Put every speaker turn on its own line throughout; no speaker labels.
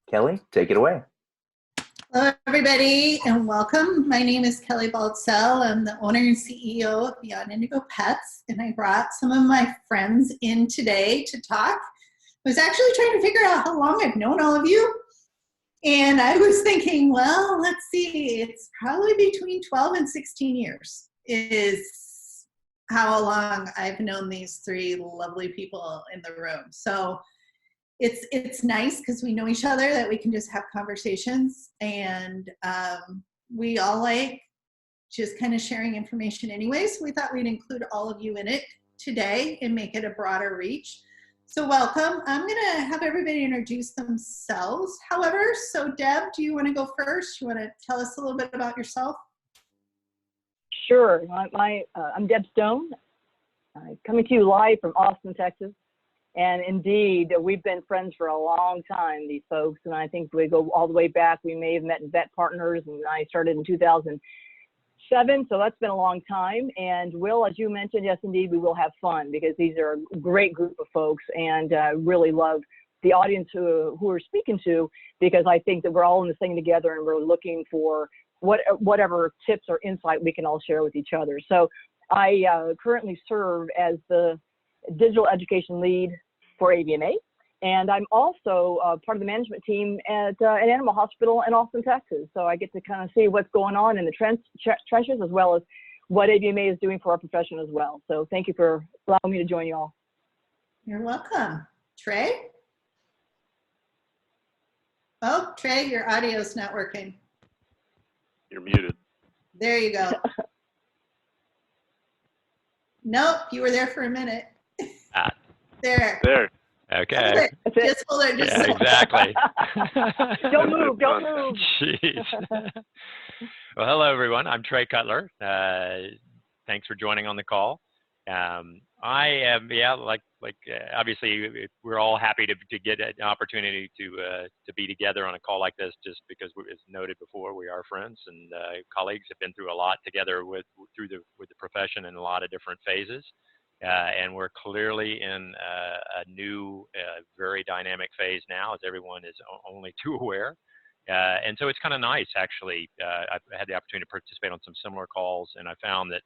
Kelly, take it away.
Hello, everybody, and welcome. My name is Kelly Baltzell. I'm the owner and CEO of Beyond Indigo Pets, and I brought some of my friends in today to talk. I was actually trying to figure out how long I've known all of you, and I was thinking, well, let's see, it's probably between 12 and 16 years is how long I've known these three lovely people in the room. So it's nice because we know each other, that we can just have conversations, and we all like just kind of sharing information anyway, so we thought we'd include all of you in it today and make it a broader reach. So welcome. I'm gonna have everybody introduce themselves. However, so Deb, do you want to go first? You want to tell us a little bit about yourself?
Sure. I'm Deb Stone, coming to you live from Austin, Texas. And indeed, we've been friends for a long time, these folks, and I think we go all the way back. We may have met in Vet Partners, and I started in 2007, so that's been a long time. And Will, as you mentioned, yes, indeed, we will have fun because these are a great group of folks, and really love the audience who we're speaking to, because I think that we're all in this thing together, and we're looking for whatever tips or insight we can all share with each other. So I currently serve as the digital education lead for AVMA, and I'm also part of the management team at an animal hospital in Austin, Texas. So I get to kind of see what's going on in the trenches, as well as what AVMA is doing for our profession as well. So thank you for allowing me to join you all.
You're welcome. Trey? Oh, Trey, your audio's not working.
You're muted.
There you go. Nope, you were there for a minute. There.
Okay.
Just hold it. Just hold it.
Exactly.
Don't move. Don't move.
Jeez. Well, hello, everyone. I'm Trey Cutler. Thanks for joining on the call. I am, obviously, we're all happy to get an opportunity to be together on a call like this, just because, as noted before, we are friends and colleagues, have been through a lot together with the profession in a lot of different phases. And we're clearly in a new, very dynamic phase now, as everyone is only too aware. And so it's kind of nice, actually. I've had the opportunity to participate on some similar calls, and I found that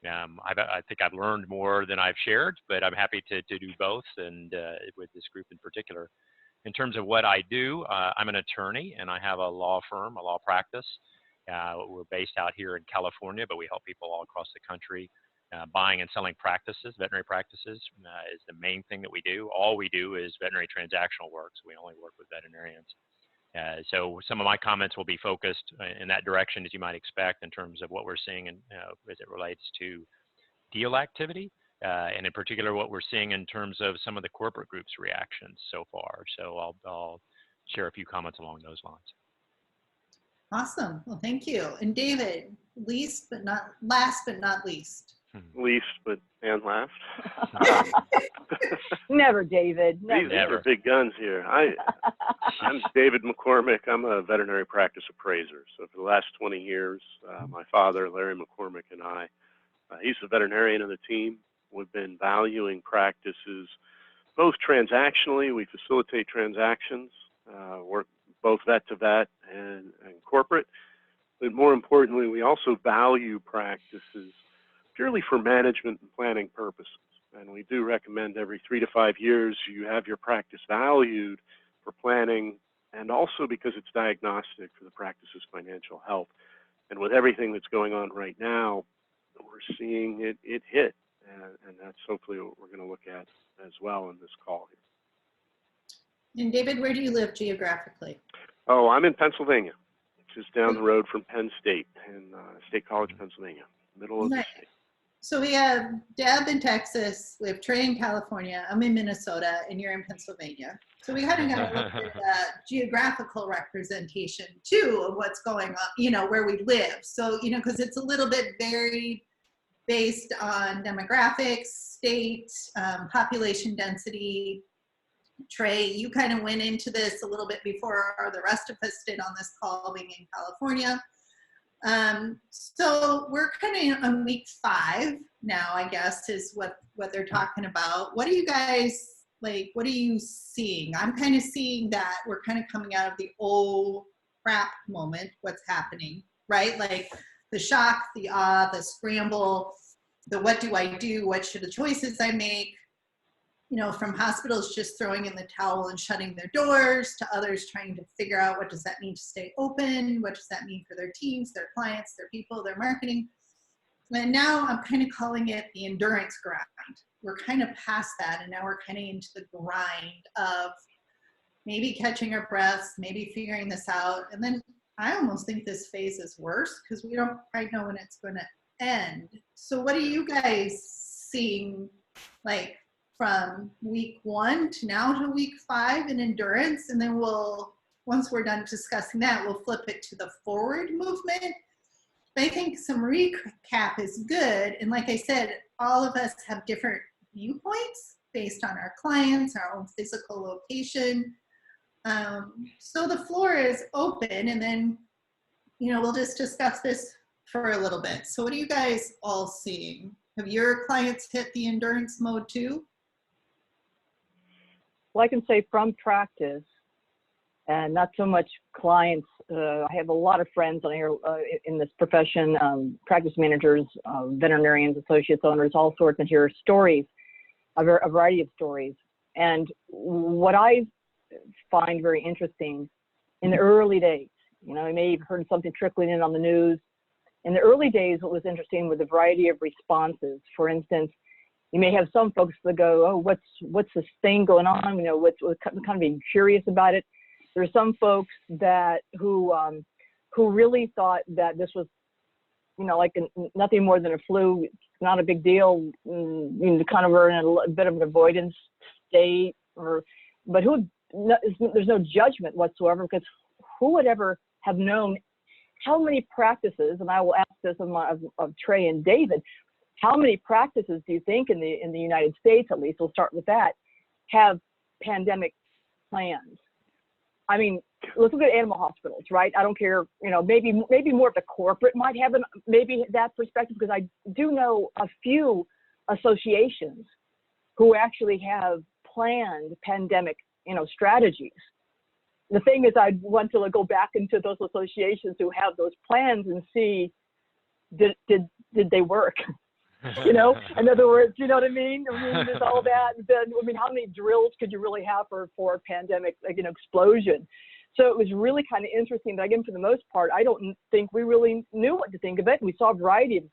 I think I've learned more than I've shared, but I'm happy to do both, and with this group in particular. In terms of what I do, I'm an attorney, and I have a law firm, a law practice. We're based out here in California, but we help people all across the country. Buying and selling practices, veterinary practices, is the main thing that we do. All we do is veterinary transactional work, so we only work with veterinarians. So some of my comments will be focused in that direction, as you might expect, in terms of what we're seeing as it relates to deal activity, and in particular what we're seeing in terms of some of the corporate groups' reactions so far. So I'll share a few comments along those lines.
Awesome. Well, thank you. And David, last but not least.
Least, but and last.
Never, David.
These are big guns here. I'm David McCormick. I'm a veterinary practice appraiser. So for the last 20 years, my father, Larry McCormick, and I, he's the veterinarian of the team. We've been valuing practices both transactionally. We facilitate transactions, work both vet to vet and corporate. But more importantly, we also value practices purely for management and planning purposes. And we do recommend every 3 to 5 years you have your practice valued for planning, and also because it's diagnostic for the practice's financial health. And with everything that's going on right now, we're seeing it hit. And that's hopefully what we're going to look at as well in this call here.
And David, where do you live geographically?
Oh, I'm in Pennsylvania, just down the road from Penn State in State College, Pennsylvania, middle of the state.
So we have Deb in Texas, we have Trey in California, I'm in Minnesota, and you're in Pennsylvania. So we kind of got to look at geographical representation too of what's going on, where we live. So, because it's a little bit varied based on demographics, state, population density. Trey, you kind of went into this a little bit before the rest of us did on this call, being in California. So we're kind of on week 5 now, I guess, is what they're talking about. What do you guys, Like, what are you seeing? I'm kind of seeing that we're kind of coming out of the oh crap moment, what's happening, right? Like the shock, the awe, the scramble, the what do I do? What should the choices I make? You know, from hospitals just throwing in the towel and shutting their doors to others trying to figure out what does that mean to stay open? What does that mean for their teams, their clients, their people, their marketing? And now I'm kind of calling it the endurance grind. We're kind of past that, and now we're kind of into the grind of maybe catching our breaths, maybe figuring this out. And then I almost think this phase is worse because we don't quite know when it's going to end. So what are you guys seeing, like, from week 1 to now to week 5 in endurance? And then once we're done discussing that, we'll flip it to the forward movement. But I think some recap is good. And like I said, all of us have different viewpoints based on our clients, our own physical location. So the floor is open, and then, you know, we'll just discuss this for a little bit. So what are you guys all seeing? Have your clients hit the endurance mode too?
Well, I can say from practice, and not so much clients. I have a lot of friends on here in this profession, practice managers, veterinarians, associates, owners, all sorts, and hear stories, a variety of stories. And what I find very interesting in the early days, you know, you may have heard something trickling in on the news. In the early days, what was interesting was the variety of responses. For instance, you may have some folks that go, oh, what's this thing going on? You know, what's kind of being curious about it. There are some folks that who really thought that this was, you know, like nothing more than a flu. It's not a big deal. You know, kind of are in a bit of an avoidance state, but there's no judgment whatsoever, because who would ever have known how many practices? And I will ask this of Trey and David. How many practices do you think in the United States, at least, we'll start with that, have pandemic plans? I mean, let's look at animal hospitals, right? I don't care, you know, maybe more of the corporate might have maybe that perspective, because I do know a few associations who actually have planned pandemic, you know, strategies. The thing is, I'd want to go back into those associations who have those plans and see, did they work? You know, in other words, you know what I mean? I mean, there's all that. Then, I mean, how many drills could you really have for a pandemic, like, you know, explosion? So it was really kind of interesting. But again, for the most part, I don't think we really knew what to think of it. We saw a variety of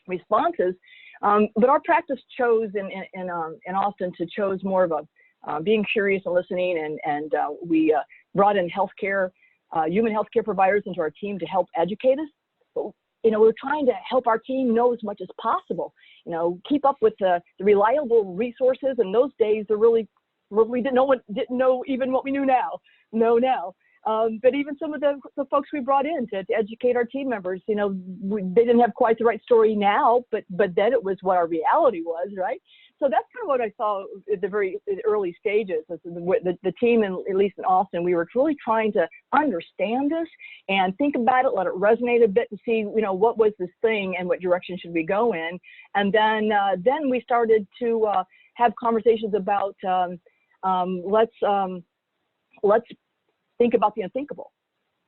responses, but our practice chose in Austin to chose more of a being curious and listening, and we brought in human healthcare providers into our team to help educate us. But, you know, we're trying to help our team know as much as possible, you know, keep up with the reliable resources. In those days, we didn't know even what we know now. But even some of the folks we brought in to educate our team members, you know, they didn't have quite the right story now, but then it was what our reality was, right? So that's kind of what I saw at the very early stages. The team, at least in Austin, we were really trying to understand this and think about it, let it resonate a bit, and see, you know, what was this thing and what direction should we go in. And then we started to have conversations about let's think about the unthinkable.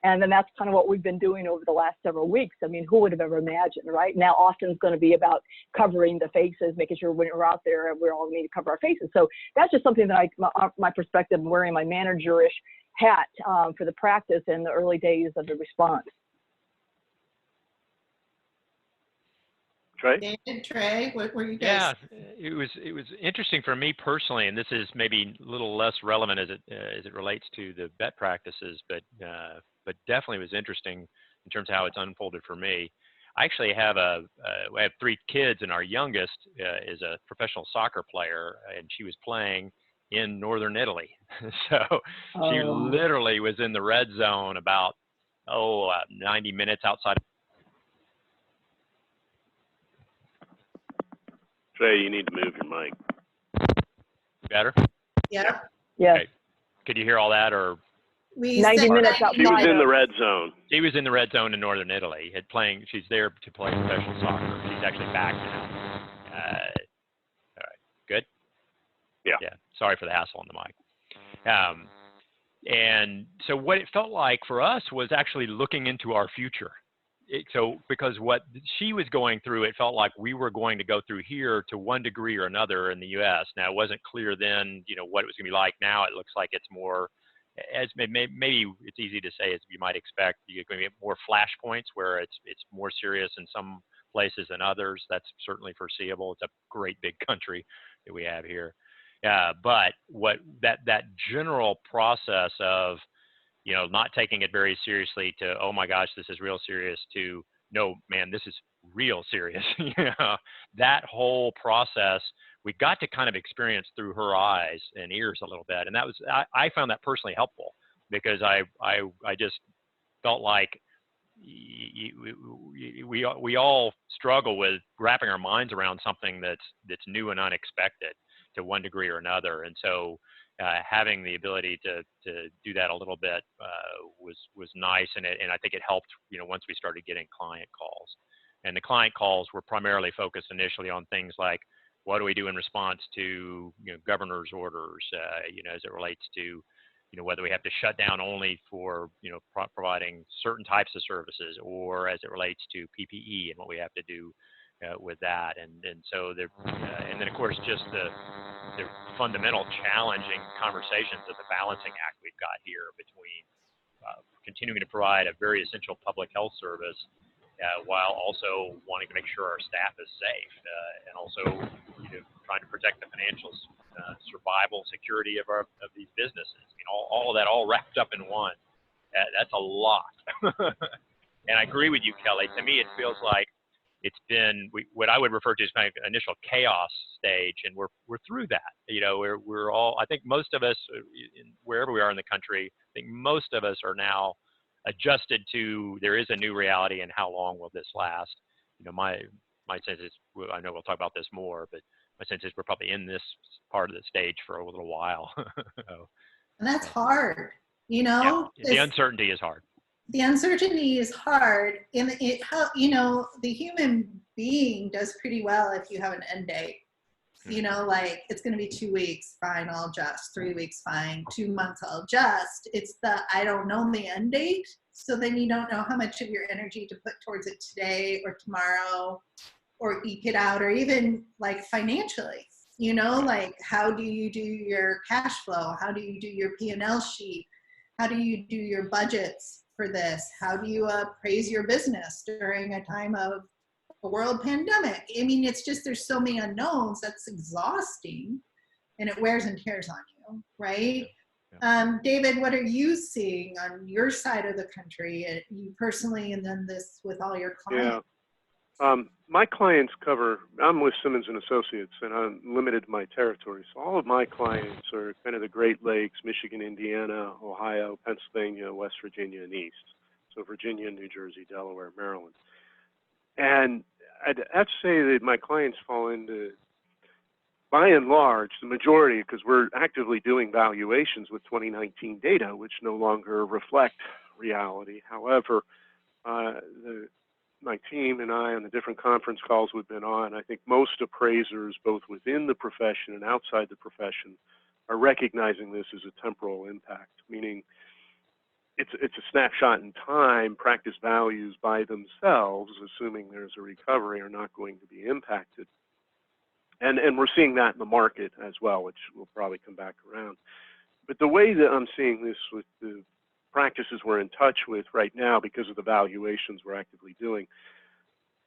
And then that's kind of what we've been doing over the last several weeks. I mean, who would have ever imagined, right? Now Austin's going to be about covering the faces, making sure when we're out there, we all need to cover our faces. So that's just something that my perspective, I'm wearing my managerish hat for the practice in the early days of the response.
Trey? Trey, what were you guys?
Yeah, it was interesting for me personally, and this is maybe a little less relevant as it relates to the vet practices, but definitely was interesting in terms of how it's unfolded for me. I actually have I have 3 kids, and our youngest is a professional soccer player, and she was playing in northern Italy. So she literally was in the red zone about 90 minutes outside.
Trey, you need to move your mic.
Better?
Yeah.
Yeah.
Okay. Could you hear all that, or?
90 minutes outside.
She was in the red zone.
She was in the red zone in northern Italy. She's there to play professional soccer. She's actually back now. All right. Good?
Yeah.
Yeah. sorry for the hassle on the mic. And so what it felt like for us was actually looking into our future. So because what she was going through, it felt like we were going to go through here to one degree or another in the U.S. Now, it wasn't clear then, what it was going to be like. Now it looks like it's more, as maybe it's easy to say as you might expect, you're going to get more flashpoints where it's more serious in some places than others. That's certainly foreseeable. It's a great big country that we have here. But what that general process of not taking it very seriously to, oh my gosh, this is real serious, to, no, man, this is real serious. That whole process, we got to kind of experience through her eyes and ears a little bit. And that was, I found that personally helpful, because I just felt like we all struggle with wrapping our minds around something that's new and unexpected to one degree or another. And so having the ability to do that a little bit was nice, and I think it helped. Once we started getting client calls, and the client calls were primarily focused initially on things like, what do we do in response to governor's orders, as it relates to whether we have to shut down only for providing certain types of services, or as it relates to PPE and what we have to do with that, and so there, and then of course just the fundamental challenging conversations of the balancing act we've got here between continuing to provide a very essential public health service while also wanting to make sure our staff is safe, and also trying to protect the financial survival security of these businesses. All of that all wrapped up in one. That's a lot. And I agree with you, Kelly. To me, it feels like it's been what I would refer to as kind of initial chaos stage, and we're through that. We're all, I think most of us, wherever we are in the country, I think most of us are now adjusted to, there is a new reality, and how long will this last? My sense is, I know we'll talk about this more, but my sense is we're probably in this part of the stage for a little while.
And that's hard,
Yeah, the uncertainty is hard.
The uncertainty is hard, and the human being does pretty well if you have an end date. Like, it's going to be 2 weeks, fine, I'll adjust. 3 weeks, fine. 2 months, I'll adjust. It's I don't know the end date, so then you don't know how much of your energy to put towards it today or tomorrow, or eke it out, or even like financially. Like, how do you do your cash flow? How do you do your P&L sheet? How do you do your budgets for this? How do you appraise your business during a time of a world pandemic? I mean, it's just, there's so many unknowns. That's exhausting, and it wears and tears on you, right? Yeah. David, what are you seeing on your side of the country, you personally, and then this with all your clients?
Yeah. My clients I'm with Simmons and Associates, and I'm limited to my territory. So all of my clients are kind of the Great Lakes, Michigan, Indiana, Ohio, Pennsylvania, West Virginia, and East. So Virginia, New Jersey, Delaware, Maryland. And I'd have to say that my clients fall into, by and large, the majority, because we're actively doing valuations with 2019 data, which no longer reflect reality. However, my team and I, on the different conference calls we've been on, I think most appraisers, both within the profession and outside the profession, are recognizing this as a temporal impact, meaning it's a snapshot in time. Practice values by themselves, assuming there's a recovery, are not going to be impacted. And we're seeing that in the market as well, which will probably come back around. But the way that I'm seeing this with the practices we're in touch with right now, because of the valuations we're actively doing,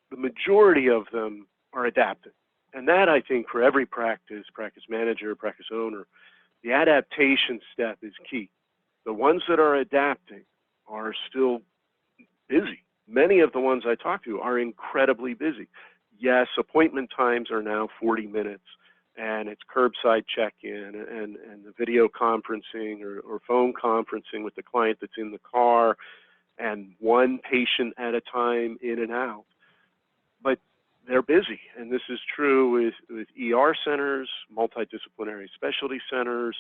the majority of them are adapting. And that, I think, for every practice manager, practice owner, the adaptation step is key. The ones that are adapting are still busy. Many of the ones I talk to are incredibly busy. Yes, appointment times are now 40 minutes, and it's curbside check-in and the video conferencing or phone conferencing with the client that's in the car, and one patient at a time in and out. But they're busy, and this is true with ER centers, multidisciplinary specialty centers,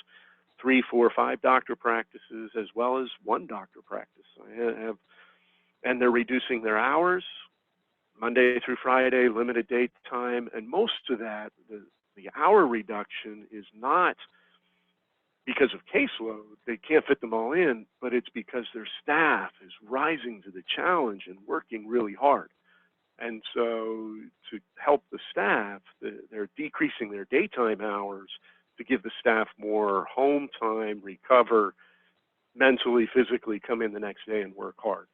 3, 4, 5 doctor practices, as well as one doctor practice. And they're reducing their hours, Monday through Friday, limited date time, and most of that, the hour reduction is not because of caseload, they can't fit them all in, but it's because their staff is rising to the challenge and working really hard. And so to help the staff, they're decreasing their daytime hours to give the staff more home time, recover, mentally, physically come in the next day and work hard.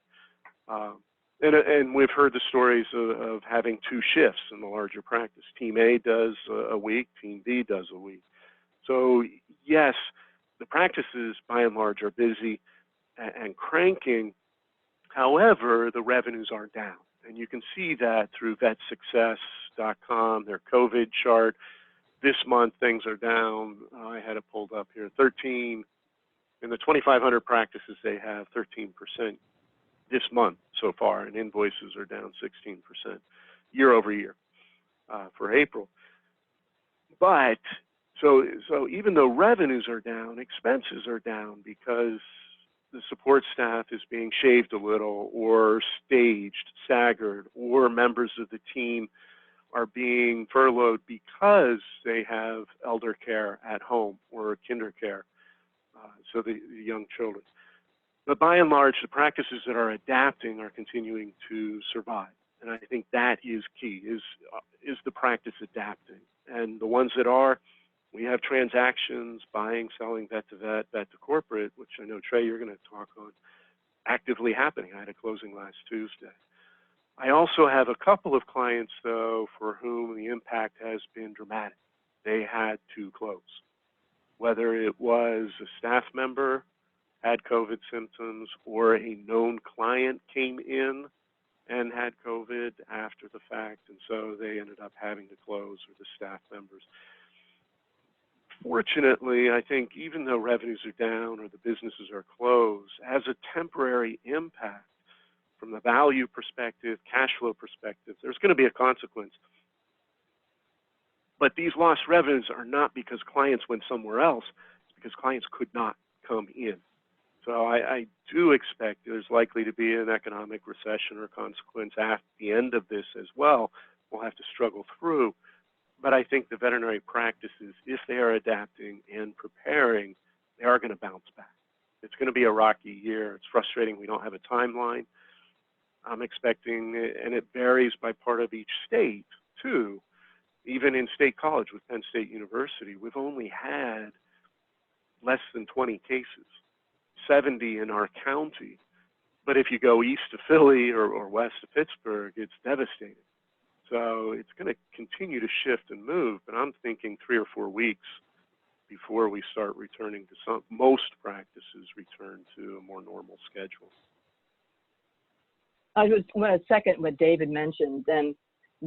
And we've heard the stories of having 2 shifts in the larger practice. Team A does a week, Team B does a week. So yes, the practices by and large are busy and cranking. However, the revenues are down. And you can see that through vetsuccess.com, their COVID chart. This month, things are down. I had it pulled up here. 13, in the 2,500 practices, they have 13% this month so far, and invoices are down 16% year over year for April. But so even though revenues are down, expenses are down because the support staff is being shaved a little or staged, staggered, or members of the team are being furloughed because they have elder care at home or kinder care, so the young children. But by and large, the practices that are adapting are continuing to survive. And I think that is key, is the practice adapting. And the ones that are, we have transactions, buying, selling, vet to vet, vet to corporate, which I know, Trey, you're going to talk on, actively happening. I had a closing last Tuesday. I also have a couple of clients, though, for whom the impact has been dramatic. They had to close. Whether it was a staff member had COVID symptoms or a known client came in and had COVID after the fact, and so they ended up having to close, or the staff members. Fortunately, I think even though revenues are down or the businesses are closed, as a temporary impact from the value perspective, cash flow perspective, there's going to be a consequence. But these lost revenues are not because clients went somewhere else, it's because clients could not come in. So I do expect there's likely to be an economic recession or consequence at the end of this as well. We'll have to struggle through. But I think the veterinary practices, if they are adapting and preparing, they are going to bounce back. It's going to be a rocky year. It's frustrating we don't have a timeline. I'm expecting, and it varies by part of each state too. Even in State College with Penn State University, we've only had less than 20 cases, 70 in our county. But if you go east of Philly or west of Pittsburgh, it's devastating. So it's going to continue to shift and move, but I'm thinking 3 or 4 weeks before we start returning to most practices return to a more normal schedule.
I just want to second what David mentioned. Then,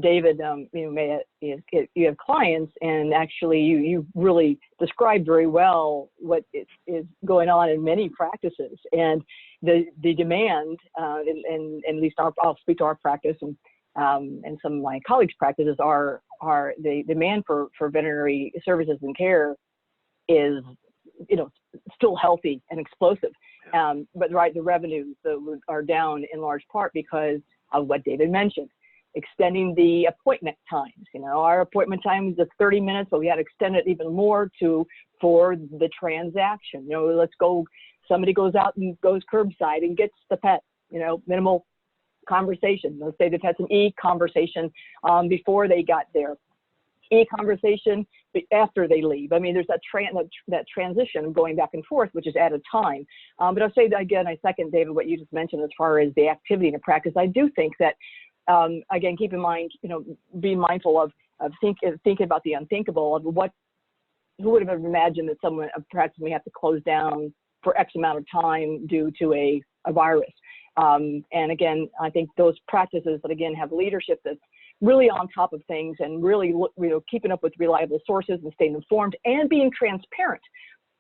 David, you have clients, and actually you really described very well what is going on in many practices, and the demand, and at least I'll speak to our practice and some of my colleagues' practices are the demand for veterinary services and care is, still healthy and explosive. But the revenues are down in large part because of what David mentioned, extending the appointment times. Our appointment time is 30 minutes, but we had to extend it even more for the transaction. Let's go, somebody goes out and goes curbside and gets the pet, minimal conversation. Let's say the pet's an e-conversation before they got there. E-conversation after they leave. I mean, there's that transition going back and forth, which is at a time. But I'll say that again, I second, David, what you just mentioned as far as the activity in the practice. I do think that, again, keep in mind, be mindful of thinking about the unthinkable, of who would have imagined that a practice may have to close down for X amount of time due to a virus. And again, I think those practices that, again, have leadership that's really on top of things and really keeping up with reliable sources and staying informed and being transparent.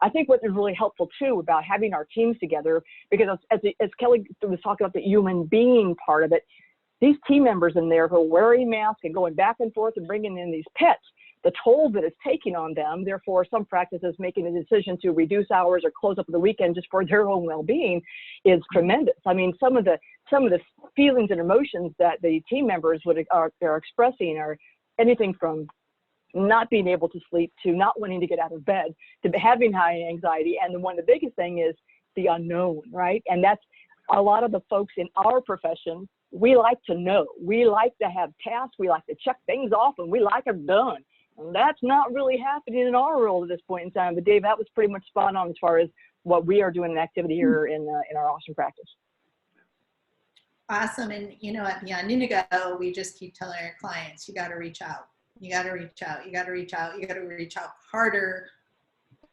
I think what is really helpful too about having our teams together, because as Kelly was talking about the human being part of it, these team members in there who are wearing masks and going back and forth and bringing in these pets, the toll that it's taking on them, therefore some practices making a decision to reduce hours or close up the weekend just for their own well-being is tremendous. I mean, some of the feelings and emotions that the team members are expressing are anything from not being able to sleep, to not wanting to get out of bed, to having high anxiety. And then one of the biggest thing is the unknown, right? And that's a lot of the folks in our profession, we like to know. We like to have tasks. We like to check things off, and we like them done. And that's not really happening in our world at this point in time. But Dave, that was pretty much spot on as far as what we are doing in activity here in our Austin practice.
Awesome. And at Beyond Indigo, we just keep telling our clients, you got to reach out. You got to reach out. You got to reach out. You got to reach out harder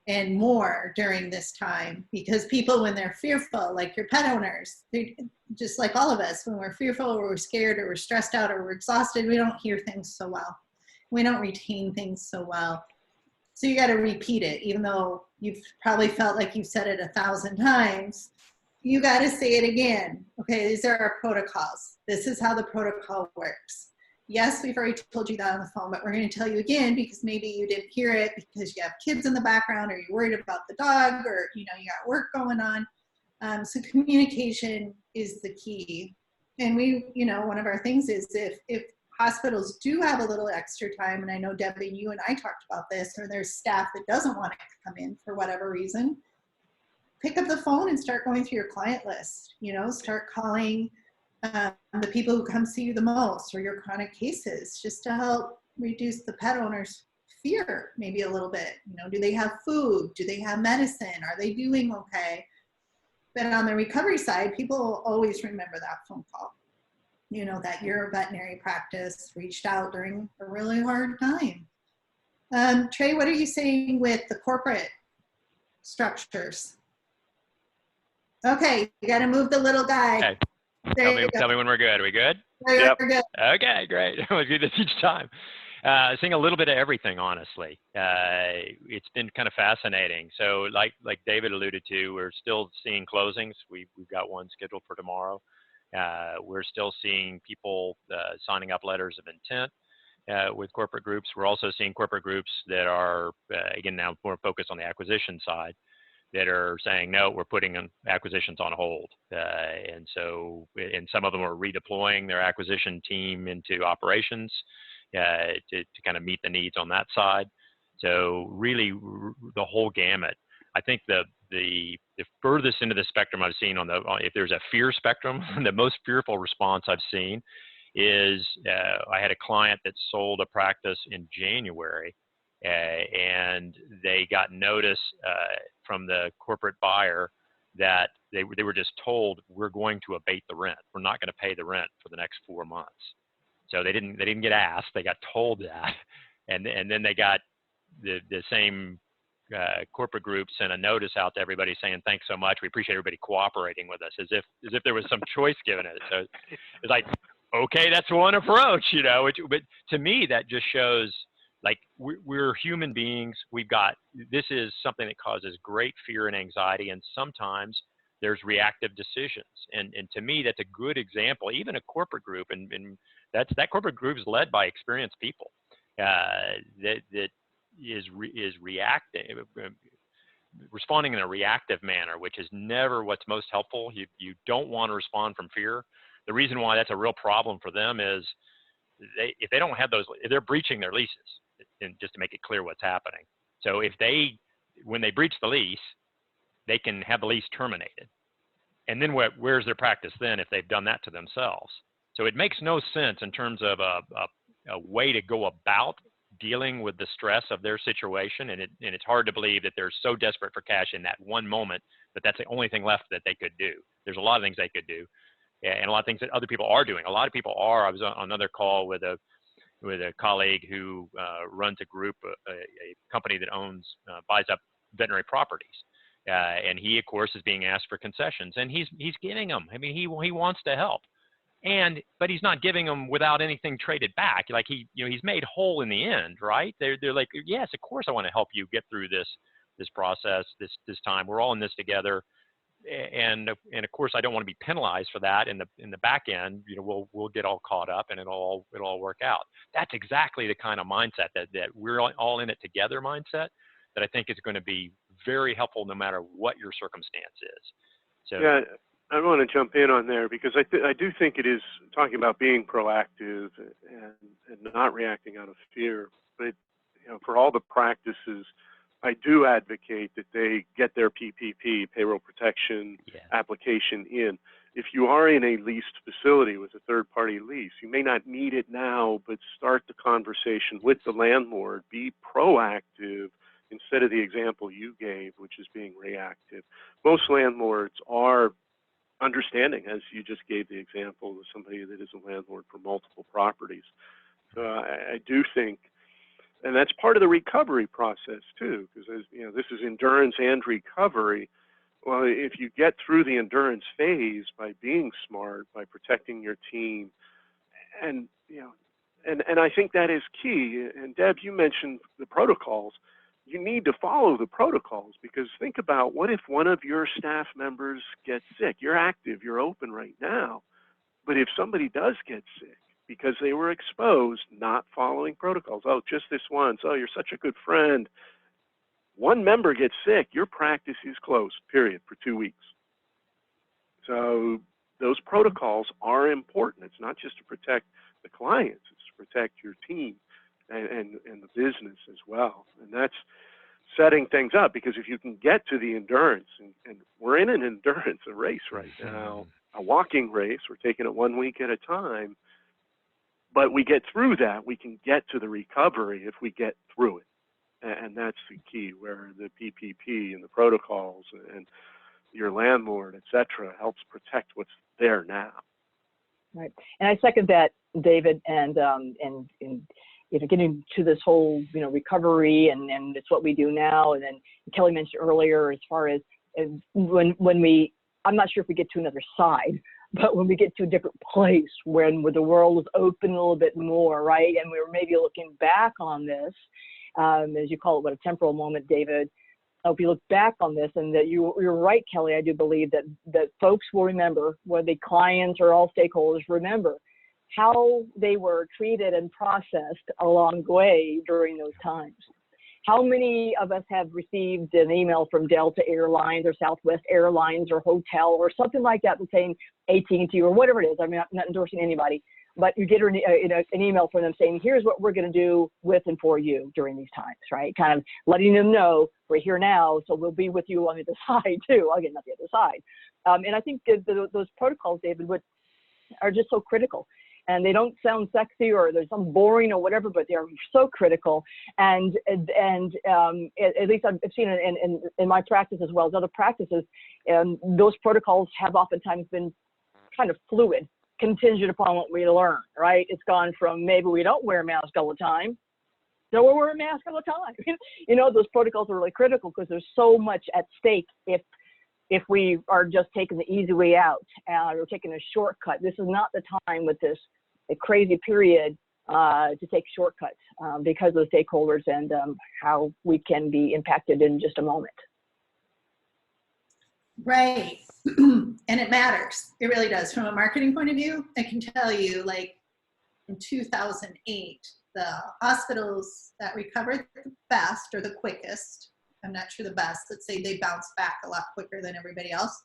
and more during this time, because people, when they're fearful, like your pet owners, they're just like all of us, when we're fearful or we're scared or we're stressed out or we're exhausted, we don't hear things so well. We don't retain things so well. So you got to repeat it, even though you've probably felt like you've said it 1,000 times. You got to say it again. Okay, these are our protocols. This is how the protocol works. Yes, we've already told you that on the phone, but we're going to tell you again because maybe you didn't hear it because you have kids in the background or you're worried about the dog or, you got work going on. So communication is the key. And one of our things is if hospitals do have a little extra time, and I know Debbie, you and I talked about this, or there's staff that doesn't want to come in for whatever reason, pick up the phone and start going through your client list. Start calling the people who come see you the most, or your chronic cases, just to help reduce the pet owner's fear maybe a little bit. Do they have food? Do they have medicine? Are they doing okay? But on the recovery side, people will always remember that phone call. That your veterinary practice reached out during a really hard time. Trey, what are you saying with the corporate structures? Okay, you got to move the little guy.
Okay.
There
Tell me when we're good. Are we good?
Yep. We're good.
Okay, great. We'll do this each time. Seeing a little bit of everything, honestly. It's been kind of fascinating. So like David alluded to, we're still seeing closings. We've got one scheduled for tomorrow. We're still seeing people signing up letters of intent with corporate groups. We're also seeing corporate groups that are, again, now more focused on the acquisition side, that are saying, no, we're putting acquisitions on hold. And some of them are redeploying their acquisition team into operations to kind of meet the needs on that side. So really the whole gamut. I think the furthest into the spectrum I've seen if there's a fear spectrum, the most fearful response I've seen is I had a client that sold a practice in January, and they got notice from the corporate buyer that they were just told, we're going to abate the rent. We're not going to pay the rent for the next 4 months. So they didn't get asked. They got told that, and then they got the same corporate group sent a notice out to everybody saying, thanks so much. We appreciate everybody cooperating with us, as if there was some choice given it. So it's like, okay, that's one approach, but to me, that just shows like we're human beings. This is something that causes great fear and anxiety. And sometimes there's reactive decisions. And to me, that's a good example, even a corporate group. And that corporate group is led by experienced people that is reacting, responding in a reactive manner, which is never what's most helpful. You don't want to respond from fear. The reason why that's a real problem for them is if they don't have if they're breaching their leases, and just to make it clear what's happening. So when they breach the lease, they can have the lease terminated. And then where's their practice then if they've done that to themselves? So it makes no sense in terms of a way to go about dealing with the stress of their situation. And it's hard to believe that they're so desperate for cash in that one moment, but that's the only thing left that they could do. There's a lot of things they could do, and a lot of things that other people are doing. A lot of people are. I was on another call with a colleague who runs a group, a company that buys up veterinary properties. And he, of course, is being asked for concessions, and he's giving them. I mean, he wants to help, but he's not giving them without anything traded back. Like he's made whole in the end, right? They're like, yes, of course, I want to help you get through this process, this time. We're all in this together, and of course, I don't want to be penalized for that. In the back end, we'll get all caught up, and it'll all work out. That's exactly the kind of mindset that we're all in it together mindset that I think is going to be very helpful no matter what your circumstance is. So
yeah, I want to jump in on there because I do think it is talking about being proactive and not reacting out of fear. But for all the practices, I do advocate that they get their PPP, payroll protection application in. If you are in a leased facility with a third-party lease, you may not need it now, but start the conversation with the landlord. Be proactive instead of the example you gave, which is being reactive. Most landlords are understanding, as you just gave the example of somebody that is a landlord for multiple properties. So I do think, and that's part of the recovery process too, because this is endurance and recovery. Well, if you get through the endurance phase by being smart, by protecting your team, and I think that is key. And Deb, you mentioned the protocols. You need to follow the protocols, because think about, what if one of your staff members gets sick? You're active, you're open right now. But if somebody does get sick because they were exposed, not following protocols, oh, just this once, oh, you're such a good friend. One member gets sick, your practice is closed, period, for 2 weeks. So those protocols are important. It's not just to protect the clients, it's to protect your team and the business as well. And that's setting things up, because if you can get to the endurance, and we're in an endurance, a race right now, a walking race, we're taking it 1 week at a time, but we get through that, we can get to the recovery if we get through it. And that's the key, where the PPP and the protocols and your landlord, et cetera, helps protect what's there now.
Right. And I second that, David, and getting to this whole, recovery, and it's what we do now. And then Kelly mentioned earlier, as far as when I'm not sure if we get to another side, but when we get to a different place, when the world is open a little bit more, right? And we're maybe looking back on this, as you call it, what a temporal moment, David. If you look back on this, and that you're right, Kelly, I do believe that folks will remember, whether the clients or all stakeholders remember, how they were treated and processed along the way during those times. How many of us have received an email from Delta Airlines or Southwest Airlines or hotel or something like that, saying AT&T or whatever it is? I mean, I'm not endorsing anybody, but you get an email from them saying, here's what we're going to do with and for you during these times, right? Kind of letting them know we're here now, so we'll be with you on the other side too. Again, not the other side. And I think those protocols, David, are just so critical. And they don't sound sexy, or there's some boring or whatever, but they're so critical. And at least I've seen it in my practice as well as other practices, and those protocols have oftentimes been kind of fluid, contingent upon what we learn, right? It's gone from maybe we don't wear a mask all the time, so we're wearing a mask all the time. Those protocols are really critical, because there's so much at stake if we are just taking the easy way out or taking a shortcut. This is not the time with this crazy period to take shortcuts because of the stakeholders and how we can be impacted in just a moment.
Right. And it matters. It really does. From a marketing point of view, I can tell you, like in 2008, the hospitals that recovered the best or the quickest, I'm not sure the best, let's say they bounced back a lot quicker than everybody else.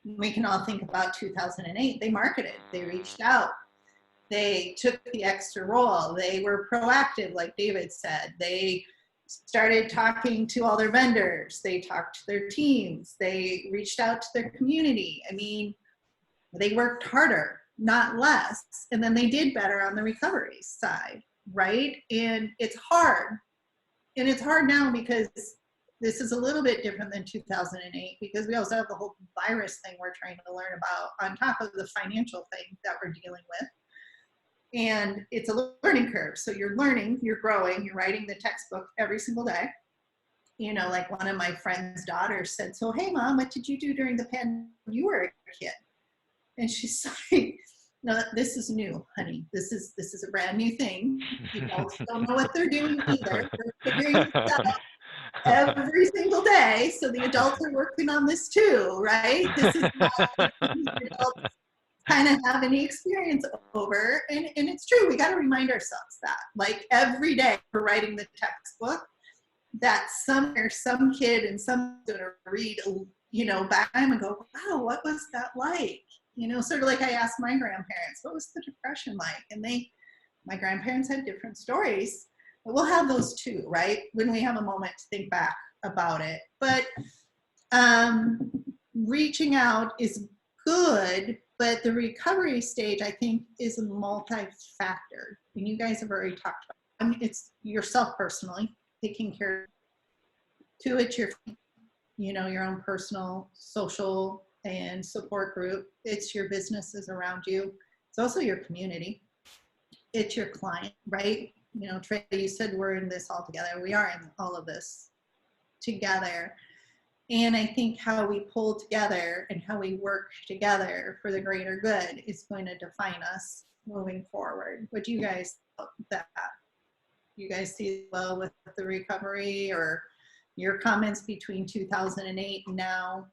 We can all think about 2008. They marketed, they reached out, they took the extra role, they were proactive, like David said. They started talking to all their vendors, they talked to their teams, they reached out to their community. I mean, they worked harder, not less, and then they did better on the recovery side, right? And it's hard. And it's hard now, because this is a little bit different than 2008, because we also have the whole virus thing we're trying to learn about on top of the financial thing that we're dealing with. And it's a learning curve. So you're learning, you're growing, you're writing the textbook every single day. Like one of my friend's daughters said, so, hey, Mom, what did you do during the pandemic when you were a kid? And she's like, no, this is new, honey. This is a brand new thing. The adults don't know what they're doing either. They're figuring this out every single day. So the adults are working on this too, right? This is not something the adults kind of have any experience over. And it's true. We got to remind ourselves that, like, every day we're writing the textbook, that somewhere some kid and someone's going to read, back time and go, wow, what was that like? Sort of like I asked my grandparents, what was the Depression like? And my grandparents had different stories we'll have those too, right? When we have a moment to think back about it. But reaching out is good, but the recovery stage, I think, is a multi-factor. And you guys have already talked about it. I mean, it's yourself personally, taking care of. Two, it's your, your own personal, social, and support group. It's your businesses around you. It's also your community. It's your client, right? Trey, you said we're in this all together. We are in all of this together. And I think how we pull together and how we work together for the greater good is going to define us moving forward. What do you guys think about that? You guys see well with the recovery, or your comments between 2008 and now?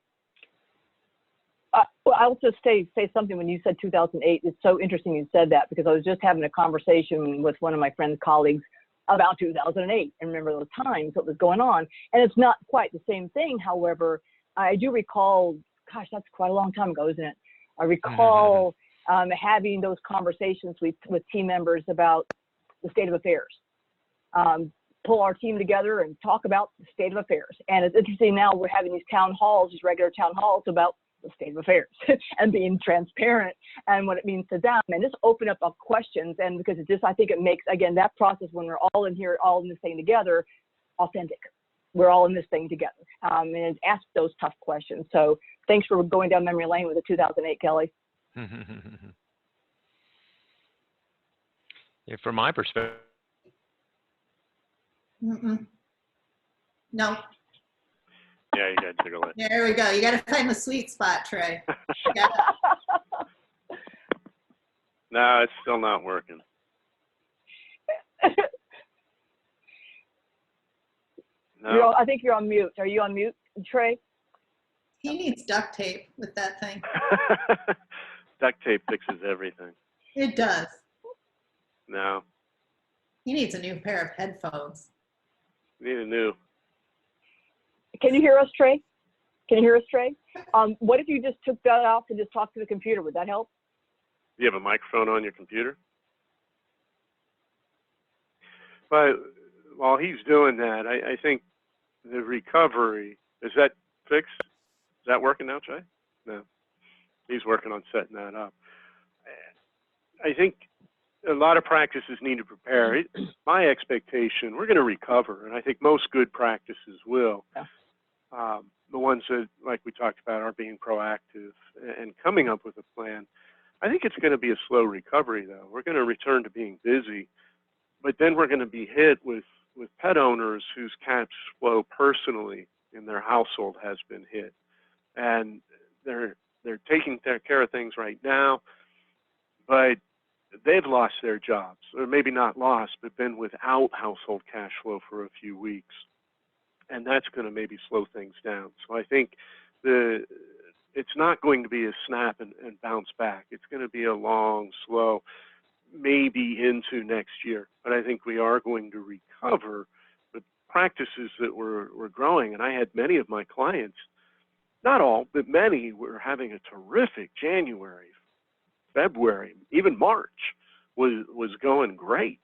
Well, I'll just say something. When you said 2008, it's so interesting you said that, because I was just having a conversation with one of my friend's colleagues about 2008 and remember those times, what was going on. And it's not quite the same thing. However, I do recall, gosh, that's quite a long time ago, isn't it? I recall having those conversations with team members about the state of affairs. Pull our team together and talk about the state of affairs. And it's interesting now we're having these town halls, these regular town halls about the state of affairs and being transparent and what it means to them, and just open up questions. And because it just, I think it makes, again, that process when we're all in here, all in this thing together, authentic. We're all in this thing together, and ask those tough questions. So thanks for going down memory lane with the 2008, Kelly.
Yeah, from my perspective.
No.
Yeah, you gotta tickle it.
There we go. You got to find the sweet spot, Trey.
No, it's still not working. No.
I think you're on mute. Are you on mute, Trey?
He needs duct tape with that thing.
Duct tape fixes everything.
It does.
No.
He needs a new pair of headphones.
Need a new.
Can you hear us, Trey? Can you hear us, Trey? What if you just took that off and just talked to the computer? Would that help?
Do you have a microphone on your computer? But while he's doing that, I think the recovery, is that fixed? Is that working now, Trey? No. He's working on setting that up. I think a lot of practices need to prepare. My expectation, we're going to recover, and I think most good practices will.
Yeah.
The ones that, like we talked about, are being proactive and coming up with a plan. I think it's going to be a slow recovery, though. We're going to return to being busy, but then we're going to be hit with pet owners whose cash flow personally in their household has been hit. And they're taking care of things right now, but they've lost their jobs, or maybe not lost, but been without household cash flow for a few weeks. And that's going to maybe slow things down. So I think it's not going to be a snap and bounce back. It's going to be a long, slow, maybe into next year. But I think we are going to recover the practices that were growing. And I had many of my clients, not all, but many, were having a terrific January, February, even March was going great,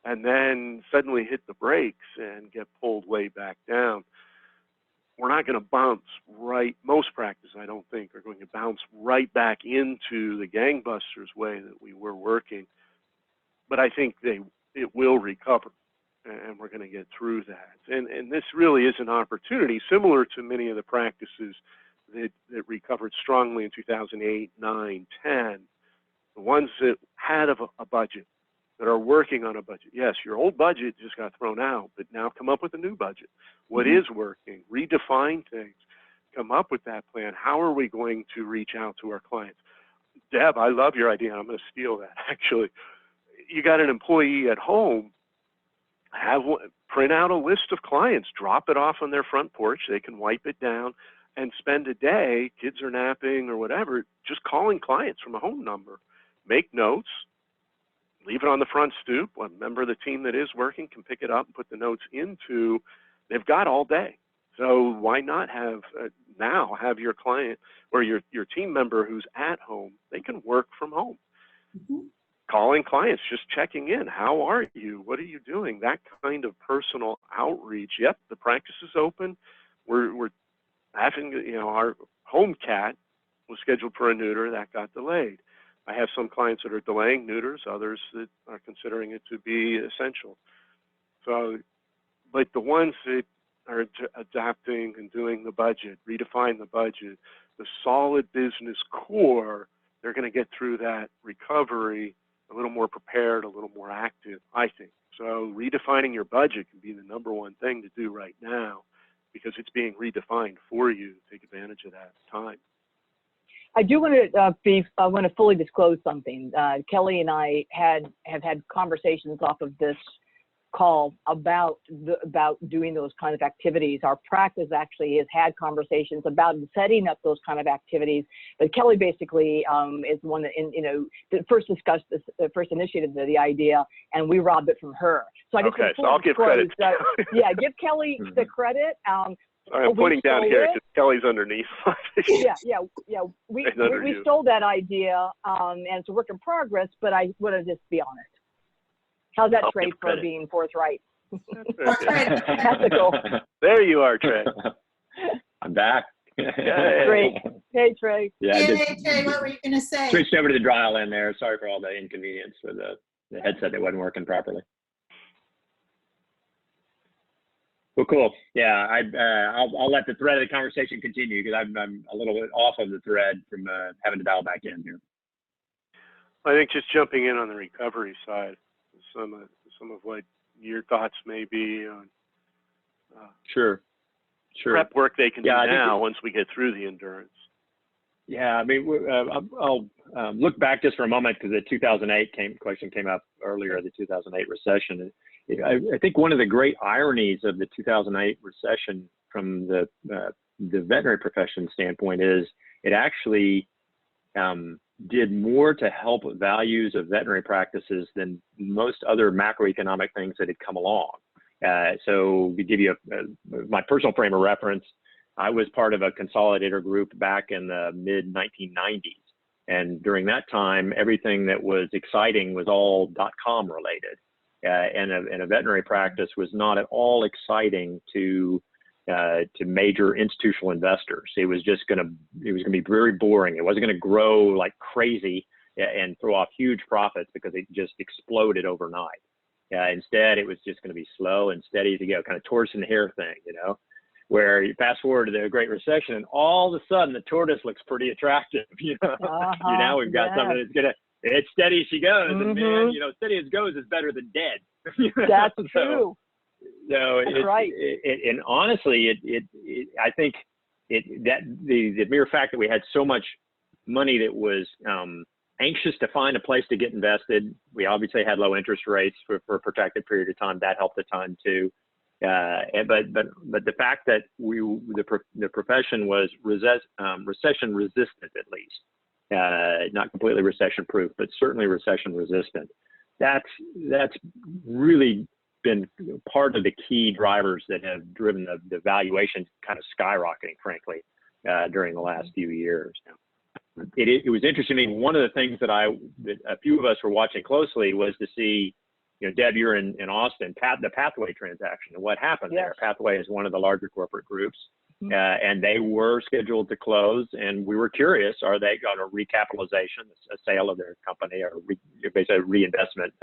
and then suddenly hit the brakes and get pulled way back down. We're not going to bounce right, most practices I don't think are going to bounce right back into the gangbusters way that we were working, but I think it will recover, and we're going to get through that. And this really is an opportunity similar to many of the practices that recovered strongly in 2008, 9, 10. The ones that had a budget, that are working on a budget. Yes, your old budget just got thrown out, but now come up with a new budget. What is working? Redefine things. Come up with that plan. How are we going to reach out to our clients? Deb, I love your idea. I'm going to steal that, actually. You got an employee at home, print out a list of clients, drop it off on their front porch. They can wipe it down and spend a day, kids are napping or whatever, just calling clients from a home number. Make notes, leave it on the front stoop. A member of the team that is working can pick it up and put the notes into. They've got all day. So why not have now have your client or your team member who's at home, they can work from home. calling clients, just checking in. How are you? What are you doing? That kind of personal outreach. Yep, the practice is open. We're having, our home cat was scheduled for a neuter that got delayed. I have some clients that are delaying neuters, others that are considering it to be essential. So, but the ones that are adapting and doing the budget, redefine the budget, the solid business core, they're going to get through that recovery a little more prepared, a little more active, I think. So redefining your budget can be the #1 thing to do right now because it's being redefined for you to take advantage of that time.
I do want to fully disclose something. Kelly and I have had conversations off of this call about doing those kind of activities. Our practice actually has had conversations about setting up those kind of activities. But Kelly basically is the one that first discussed this, first initiated the idea, and we robbed it from her. So I just
so I'll give credit.
Yeah, give Kelly the credit.
I'm pointing down here because Kelly's underneath.
yeah. We stole that idea, and it's a work in progress. But I want to just be honest. How's that, Trey, for being forthright? Ethical.
There you are, Trey.
I'm back.
Great. Hey, Trey.
Yeah,
hey, Trey, what were you going to say?
Switched over to the dry land there. Sorry for all the inconvenience with the headset that wasn't working properly. Well, cool. Yeah, I'll let the thread of the conversation continue because I'm a little bit off of the thread from having to dial back in here.
I think just jumping in on the recovery side, some of what your thoughts may be on
Sure.
prep work they can do now once we get through the endurance.
Yeah, I mean, I'll look back just for a moment because the 2008 question came up earlier, the 2008 recession. I think one of the great ironies of the 2008 recession from the veterinary profession standpoint is it actually did more to help values of veterinary practices than most other macroeconomic things that had come along. So to give you my personal frame of reference, I was part of a consolidator group back in the mid-1990s. And during that time, everything that was exciting was all .com related. And a veterinary practice was not at all exciting to major institutional investors. It was going to be very boring. It wasn't going to grow like crazy and throw off huge profits because it just exploded overnight. Instead, it was just going to be slow and steady as you go, kind of tortoise and hare thing, where you fast forward to the Great Recession and all of a sudden the tortoise looks pretty attractive. Now we've got something that's going to, it's steady as she goes, and man, steady as goes is better than dead.
That's true.
So
that's right.
And honestly, I think that the mere fact that we had so much money that was anxious to find a place to get invested. We obviously had low interest rates for a protected period of time. That helped a ton too. But the fact that the profession was recession resistant, at least, not completely recession proof, but certainly recession resistant. That's really been part of the key drivers that have driven the valuation kind of skyrocketing, frankly, during the last few years. It was interesting to me. One of the things that a few of us were watching closely was to see, Deb, you're in Austin, the Pathway transaction and what happened there. Pathway is one of the larger corporate groups, and they were scheduled to close. And we were curious, are they going to recapitalization, a sale of their company, or basically a reinvestment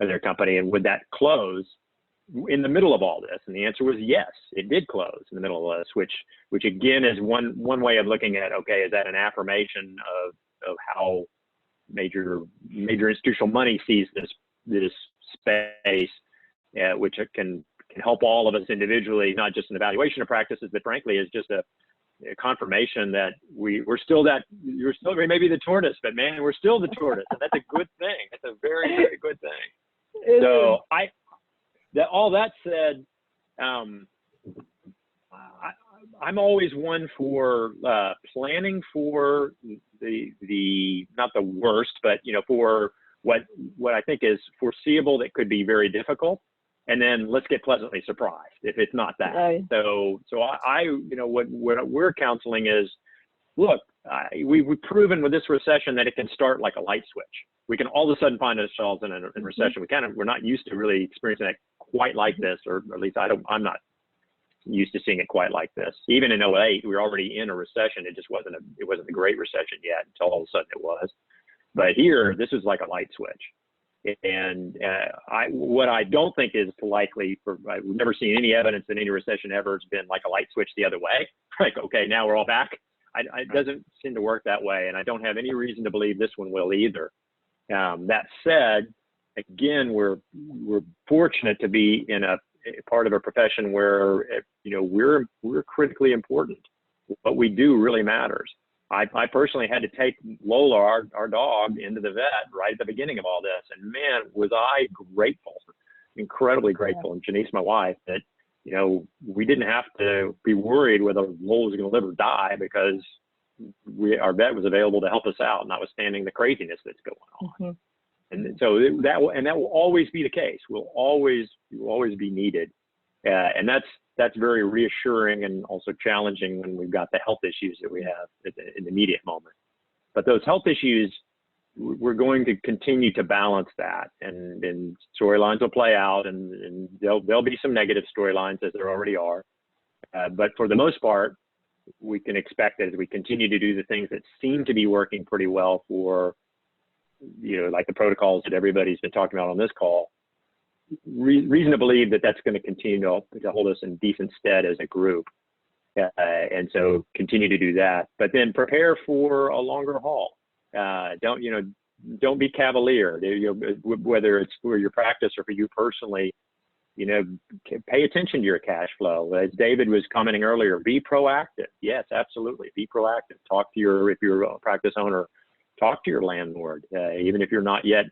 of their company, and would that close in the middle of all this? And the answer was yes, it did close in the middle of this, which again is one way of looking at, okay, is that an affirmation of how major institutional money sees this space, which can help all of us individually, not just in the evaluation of practices, but frankly is just a confirmation that we're still you're still maybe the tortoise, but man, we're still the tortoise, and that's a good thing. That's a very, very good thing. So all that said, I'm always one for planning for the not the worst, but for what I think is foreseeable that could be very difficult, and then let's get pleasantly surprised if it's not that. Right. So I what we're counseling is, look, we've proven with this recession that it can start like a light switch. We can all of a sudden find ourselves in a recession. We're not used to really experiencing that quite like this, or at least I'm not used to seeing it quite like this. Even in 08, we were already in a recession. It just wasn't a great recession yet until all of a sudden it was. But here, this is like a light switch. And what I don't think is likely, I've never seen any evidence that any recession ever has been like a light switch the other way. Like, okay, now we're all back. It doesn't seem to work that way. And I don't have any reason to believe this one will either. That said, again, we're fortunate to be in a part of a profession where, we're critically important. What we do really matters. I personally had to take Lola, our dog, into the vet right at the beginning of all this. And man, was I grateful, incredibly grateful. And Janice, my wife, that, we didn't have to be worried whether Lola was going to live or die, because our vet was available to help us out, notwithstanding the craziness that's going on. Mm-hmm. And so that will always be the case. You will always be needed. And that's very reassuring and also challenging when we've got the health issues that we have in the immediate moment. But those health issues, we're going to continue to balance that, and storylines will play out, and there'll be some negative storylines, as there already are. But for the most part, we can expect that as we continue to do the things that seem to be working pretty well for, like the protocols that everybody's been talking about on this call, reason to believe that that's going to continue to hold us in decent stead as a group. And so continue to do that, but then prepare for a longer haul. Don't be cavalier, whether it's for your practice or for you personally. Pay attention to your cash flow. As David was commenting earlier, be proactive. Yes, absolutely. Be proactive. If you're a practice owner, talk to your landlord, even if you're not yet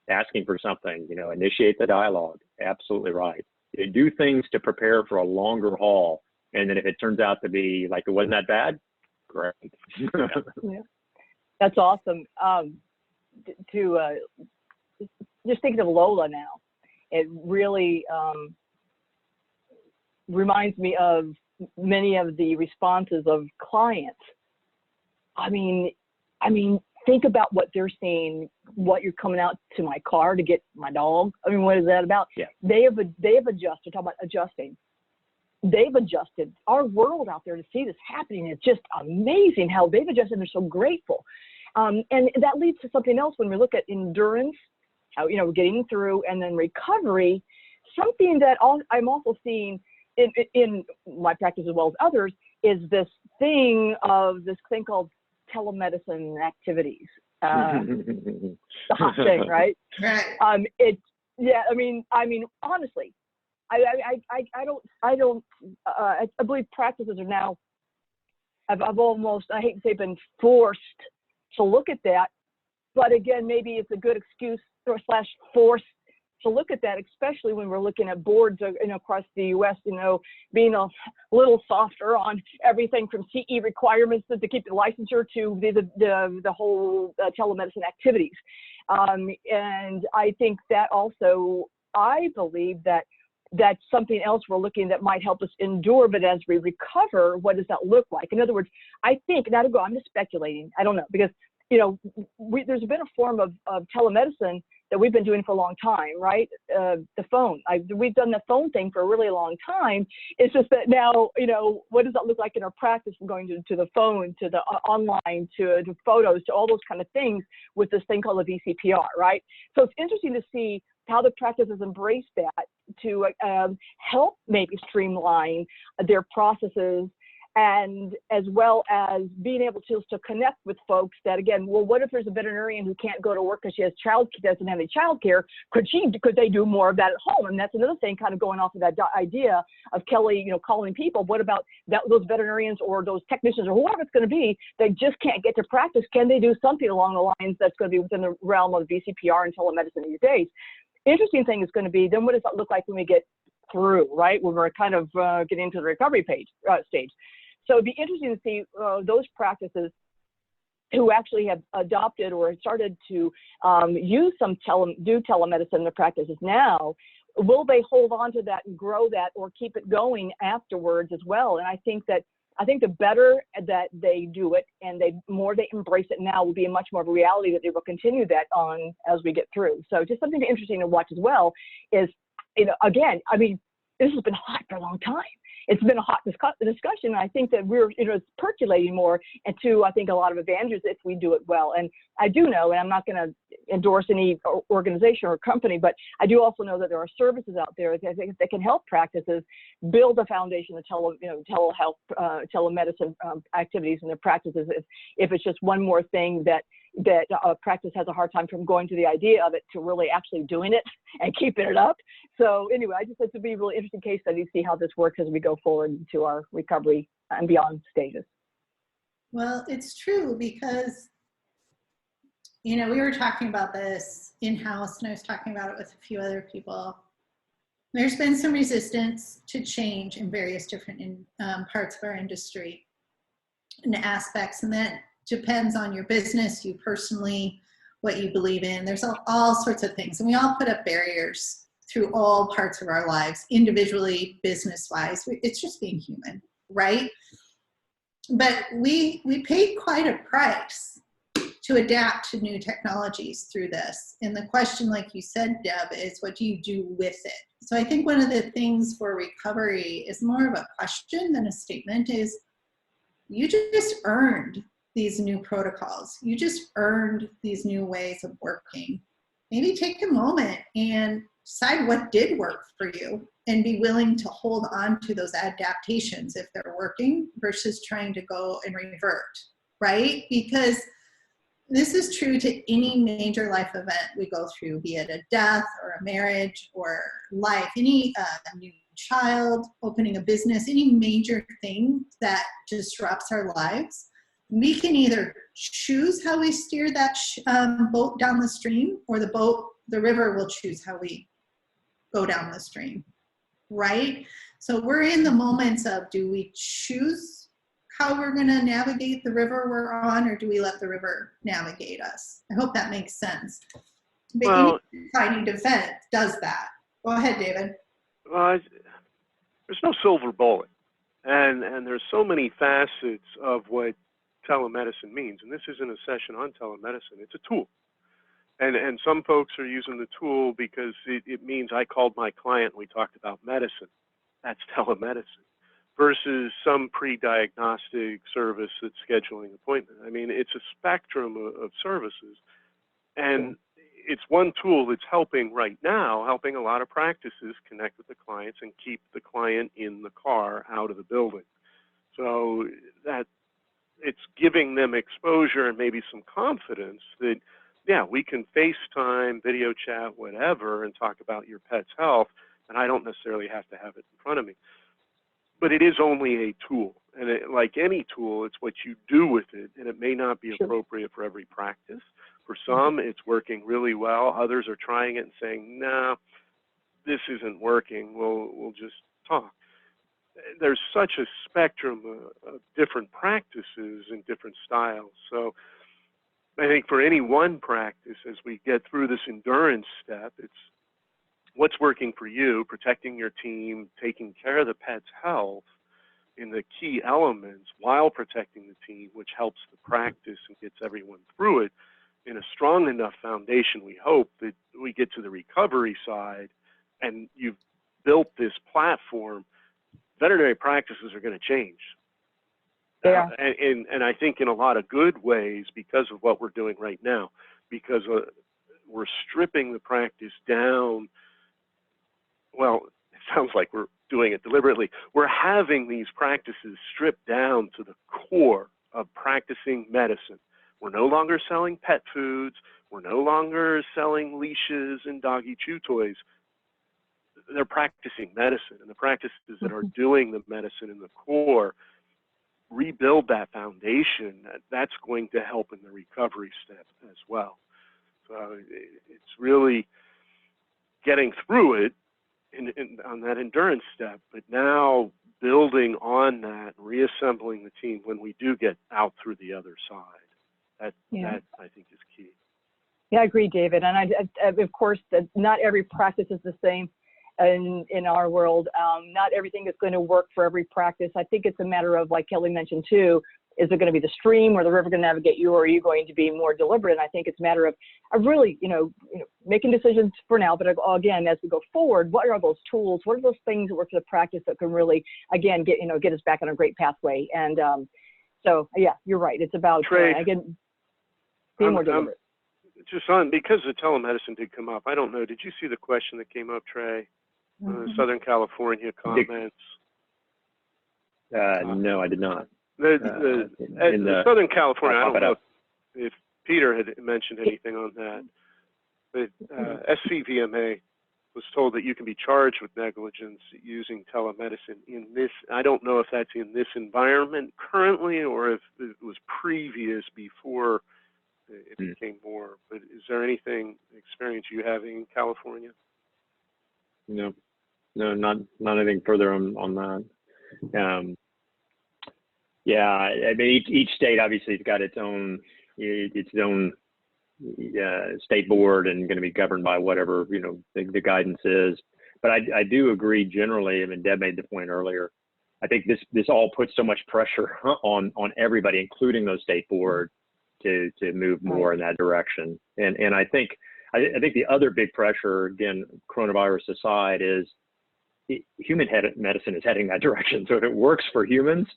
asking for something, initiate the dialogue. Absolutely right. Do things to prepare for a longer haul. And then if it turns out to be like, it wasn't that bad, great.
Yeah. That's awesome. Just thinking of Lola now, it really reminds me of many of the responses of clients. I mean, think about what they're seeing, what you're coming out to my car to get my dog. I mean, what is that about? Yeah. They have adjusted, talk about adjusting. They've adjusted. Our world out there to see this happening, it's just amazing how they've adjusted. They're so grateful. And that leads to something else when we look at endurance, how, getting through, and then recovery. Something that I'm also seeing in my practice as well as others is this thing called telemedicine activities. The hot thing, right?
Right.
Honestly, I believe practices are now, I've almost, I hate to say, been forced to look at that, but again, maybe it's a good excuse / forced to look at that, especially when we're looking at boards, across the U.S., being a little softer on everything from CE requirements to keep the licensure to the whole telemedicine activities. And I think that also, I believe that's something else we're looking that might help us endure, but as we recover, what does that look like? In other words, I think, and I'm just speculating, I don't know, because, there's been a form of telemedicine that we've been doing for a long time, right? The phone. We've done the phone thing for a really long time. It's just that now, what does that look like in our practice? From going to the phone, to the online, to photos, to all those kind of things with this thing called a VCPR, right? So it's interesting to see how the practice has embraced that to help maybe streamline their processes, and as well as being able to connect with folks that, again, well, what if there's a veterinarian who can't go to work because she doesn't have any childcare? Could they do more of that at home? And that's another thing, kind of going off of that idea of Kelly, calling people. What about those veterinarians or those technicians or whoever it's going to be that just can't get to practice? Can they do something along the lines that's going to be within the realm of VCPR and telemedicine these days? Interesting thing is going to be, then what does that look like when we get through, right? When we're kind of getting into the recovery stage. So it'd be interesting to see those practices who actually have adopted or started to use do telemedicine in their practices now. Will they hold on to that and grow that, or keep it going afterwards as well? And I think that I think the better that they do it and the more they embrace it now will be much more of a reality that they will continue that on as we get through. So just something interesting to watch as well is, again, I mean, this has been hot for a long time. It's been a hot discussion. I think that we're, it's percolating more into, I think, a lot of advantages if we do it well. And I do know, and I'm not going to endorse any organization or company, but I do also know that there are services out there that can help practices build a foundation of telehealth, telemedicine activities in their practices. If it's just one more thing that a practice has a hard time from going to the idea of it to really actually doing it and keeping it up. So anyway, I just think it would be a really interesting case study to see how this works as we go forward into our recovery and beyond stages.
Well, it's true because, we were talking about this in-house and I was talking about it with a few other people. There's been some resistance to change in various different parts of our industry and aspects, and that depends on your business, you personally, what you believe in. There's all sorts of things. And we all put up barriers through all parts of our lives, individually, business-wise. It's just being human, right? But we paid quite a price to adapt to new technologies through this. And the question, like you said, Deb, is what do you do with it? So I think one of the things for recovery is more of a question than a statement is, you just earned these new protocols. You just earned these new ways of working. Maybe take a moment and decide what did work for you and be willing to hold on to those adaptations if they're working versus trying to go and revert, right? Because this is true to any major life event we go through, be it a death or a marriage or life, any new child, opening a business, any major thing that disrupts our lives. We can either choose how we steer that boat down the stream, or the river will choose how we go down the stream, right? So we're in the moments of, do we choose how we're going to navigate the river we're on, or do we let the river navigate us? I hope that makes sense. But any fighting defense does that. Go ahead, David.
Well, there's no silver bullet, and there's so many facets of what telemedicine means, and this isn't a session on telemedicine. It's a tool, and some folks are using the tool because it means I called my client and we talked about medicine. That's telemedicine versus some pre-diagnostic service that's scheduling an appointment. I mean, it's a spectrum of services, and it's one tool that's helping right now, helping a lot of practices connect with the clients and keep the client in the car out of the building. So that it's giving them exposure and maybe some confidence that, yeah, we can FaceTime, video chat, whatever, and talk about your pet's health, and I don't necessarily have to have it in front of me. But it is only a tool, and like any tool, it's what you do with it, and it may not be appropriate for every practice. For some, it's working really well. Others are trying it and saying, no, this isn't working. We'll just talk. There's such a spectrum of different practices and different styles. So I think for any one practice, as we get through this endurance step, it's what's working for you, protecting your team, taking care of the pet's health in the key elements while protecting the team, which helps the practice and gets everyone through it in a strong enough foundation. We hope that we get to the recovery side and you've built this platform. Veterinary practices are going to change.
Yeah.
And I think in a lot of good ways because of what we're doing right now, because we're stripping the practice down. Well, it sounds like we're doing it deliberately. We're having these practices stripped down to the core of practicing medicine. We're no longer selling pet foods. We're no longer selling leashes and doggy chew toys. They're practicing medicine, and the practices that are doing the medicine in the core rebuild that foundation. That's going to help in the recovery step as well. So it's really getting through it on that endurance step, but now building on that, reassembling the team when we do get out through the other side. That I think is key.
Yeah, I agree, David. And I of course, not every practice is the same. in our world. Not everything is going to work for every practice. I think it's a matter of, like Kelly mentioned too, is it going to be the stream or the river going to navigate you, or are you going to be more deliberate? And I think it's a matter of really, making decisions for now, but again, as we go forward, what are those tools? What are those things that work for the practice that can really, again, get us back on a great pathway? And so, yeah, you're right. It's about,
Trey,
again, being more deliberate.
Just on, because the telemedicine did come up, I don't know, did you see the question that came up, Trey? Southern California comments.
No, I did not.
The Southern California, I don't know if Peter had mentioned anything on that, but SCVMA was told that you can be charged with negligence using telemedicine in this. I don't know if that's in this environment currently or if it was previous before it became more. But is there experience you have in California?
No, not anything further on that. Yeah, I mean, each state obviously has got its own state board and going to be governed by whatever the guidance is. But I do agree generally. I mean, Deb made the point earlier. I think this all puts so much pressure on everybody, including those state boards, to move more in that direction. And I think the other big pressure, again, coronavirus aside, is human medicine is heading that direction. So if it works for humans,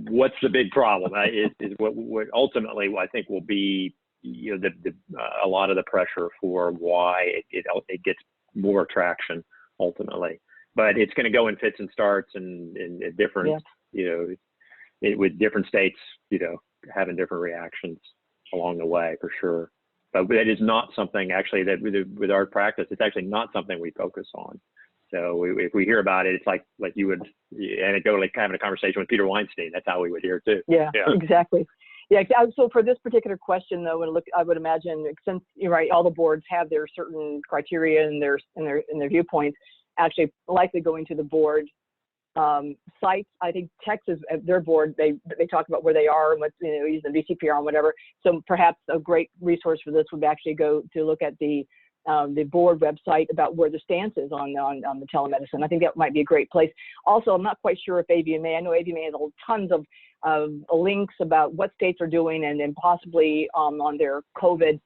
what's the big problem? Is what ultimately I think will be a lot of the pressure for why it gets more traction ultimately. But it's going to go in fits and starts and different with different states having different reactions along the way for sure. But that is not something actually that with our practice, it's actually not something we focus on. So if we hear about it, it's like you would anecdotally having a conversation with Peter Weinstein. That's how we would hear too.
Yeah, exactly. Yeah. So for this particular question, though, I would imagine, since you're right, all the boards have their certain criteria and their viewpoints. Actually, likely going to the board sites. I think Texas, their board, they talk about where they are and what's using the VCPR and whatever. So perhaps a great resource for this would actually go to look at the board website about where the stance is on the telemedicine. I think that might be a great place. Also, I'm not quite sure if AVMA, I know AVMA has tons of links about what states are doing and possibly on their COVID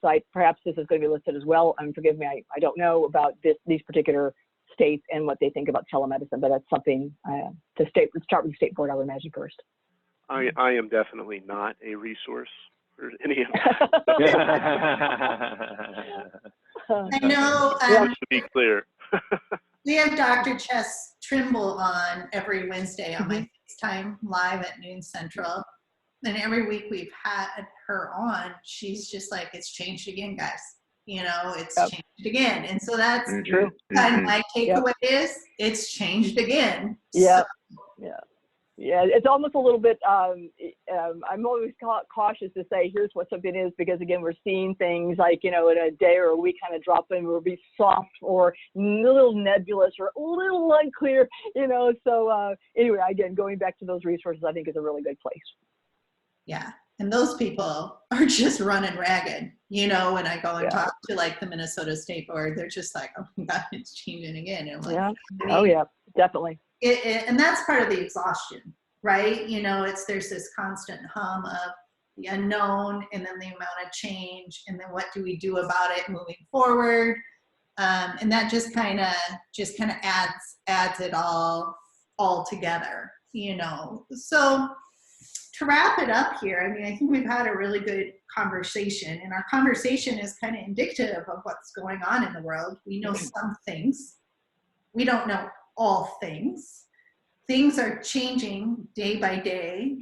site. Perhaps this is going to be listed as well. Forgive me, I don't know about these particular states and what they think about telemedicine, but that's something let's start with the state board, I would imagine, first.
I am definitely not a resource for any of
I know.
Just to be clear.
We have Dr. Chess Trimble on every Wednesday on my FaceTime live at noon Central. And every week we've had her on, she's just like, it's changed again, guys. It's changed again. And so that's
true.
Kind of my takeaway is it's changed again.
Yeah. So. Yeah, it's almost a little bit, I'm always cautious to say, here's what something is, because again, we're seeing things like, in a day or a week kind of drop in, will be soft or a little nebulous or a little unclear, so anyway, again, going back to those resources, I think is a really good place.
Yeah. And those people are just running ragged, when I go and talk to like the Minnesota State Board, they're just like, oh my God, it's changing again. And I'm like,
oh yeah, definitely.
And that's part of the exhaustion, right? There's this constant hum of the unknown and then the amount of change and then what do we do about it moving forward? And that just kind of adds it all together, So to wrap it up here, I think we've had a really good conversation, and our conversation is kind of indicative of what's going on in the world. We know some things. We don't know all things. Things are changing day by day,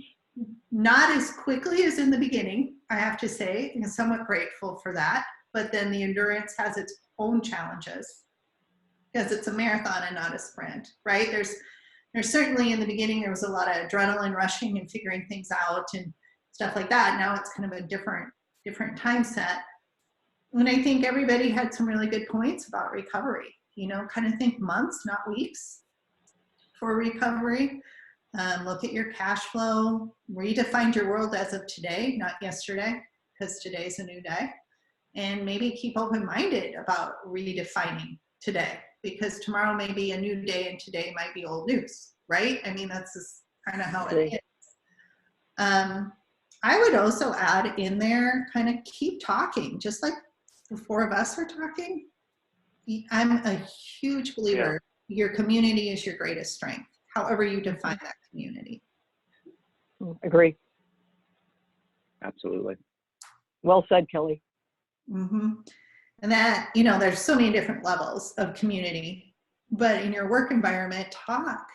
not as quickly as in the beginning, I have to say, and I'm somewhat grateful for that. But then the endurance has its own challenges because it's a marathon and not a sprint, right? There's certainly in the beginning, there was a lot of adrenaline rushing and figuring things out and stuff like that. Now it's kind of a different time set. And I think everybody had some really good points about recovery. Kind of think months, not weeks for recovery. Look at your cash flow. Redefine your world as of today, not yesterday, because today's a new day. and maybe keep open-minded about redefining today, because tomorrow may be a new day and today might be old news, right? I mean, that's just kind of how it is. I would also add in there, kind of keep talking, just like the four of us are talking. I'm a huge believer, your community is your greatest strength, however you define that community.
Agree.
Absolutely.
Well said, Kelly.
Mm-hmm. And that, you know, there's so many different levels of community, but in your work environment, talk.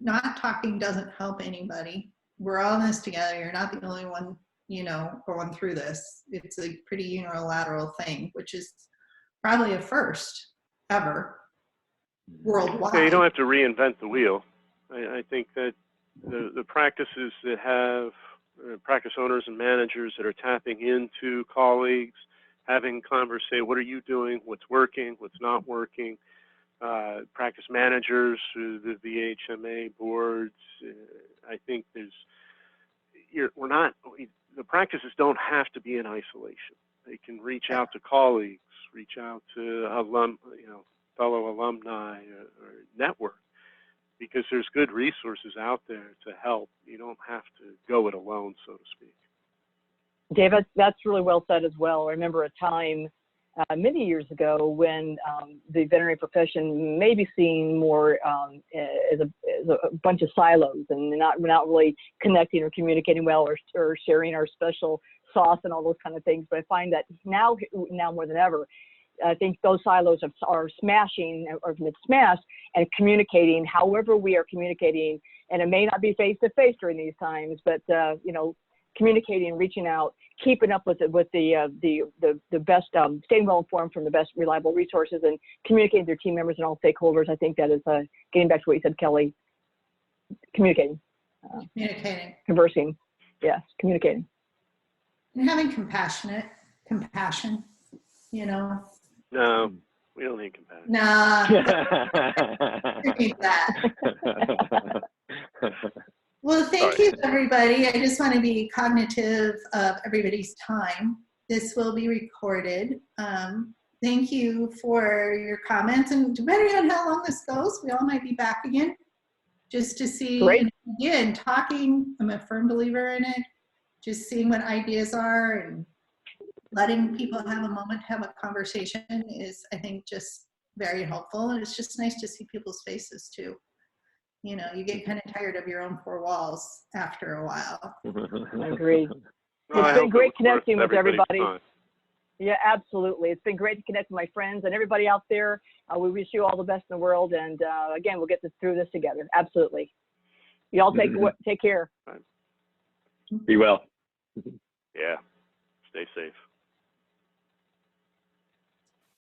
Not talking doesn't help anybody. We're all in this together. You're not the only one, you know, going through this. It's a pretty unilateral thing, which is probably a first ever worldwide.
Yeah, you don't have to reinvent the wheel. I think that the practices that have practice owners and managers that are tapping into colleagues, having conversation, what are you doing, what's working, what's not working, practice managers through the VHMA boards. I think the practices don't have to be in isolation. They can reach out to colleagues, reach out to fellow alumni or network, because there's good resources out there to help. You don't have to go it alone, so to speak.
David, that's really well said as well. I remember a time many years ago when the veterinary profession may be seen more as a bunch of silos, and we're not really connecting or communicating well, or sharing our special sauce and all those kind of things. But I find that now more than ever, I think those silos are smashing or been smashed, and communicating however we are communicating. And it may not be face to face during these times, but you know, communicating, reaching out, keeping up with the best, staying well informed from the best reliable resources, and communicating with their team members and all stakeholders. I think that is getting back to what you said, Kelly. Communicating. Conversing. Yes, communicating.
And having compassion, you know.
No, we don't need compassion.
Nah. We need that. Well, thank you, everybody. I just want to be cognitive of everybody's time. This will be recorded. Thank you for your comments. And depending on how long this goes, we all might be back again just to see.
Great.
Again, talking, I'm a firm believer in it. Just seeing what ideas are and letting people have a moment to have a conversation is, I think, just very helpful. And it's just nice to see people's faces too. You know, you get kind of tired of your own four walls after a while.
I agree. It's been great connecting with everybody. Yeah, absolutely. It's been great to connect with my friends and everybody out there. We wish you all the best in the world. And again, we'll get through this together. Absolutely. Y'all take care.
Be well.
Yeah. Stay safe.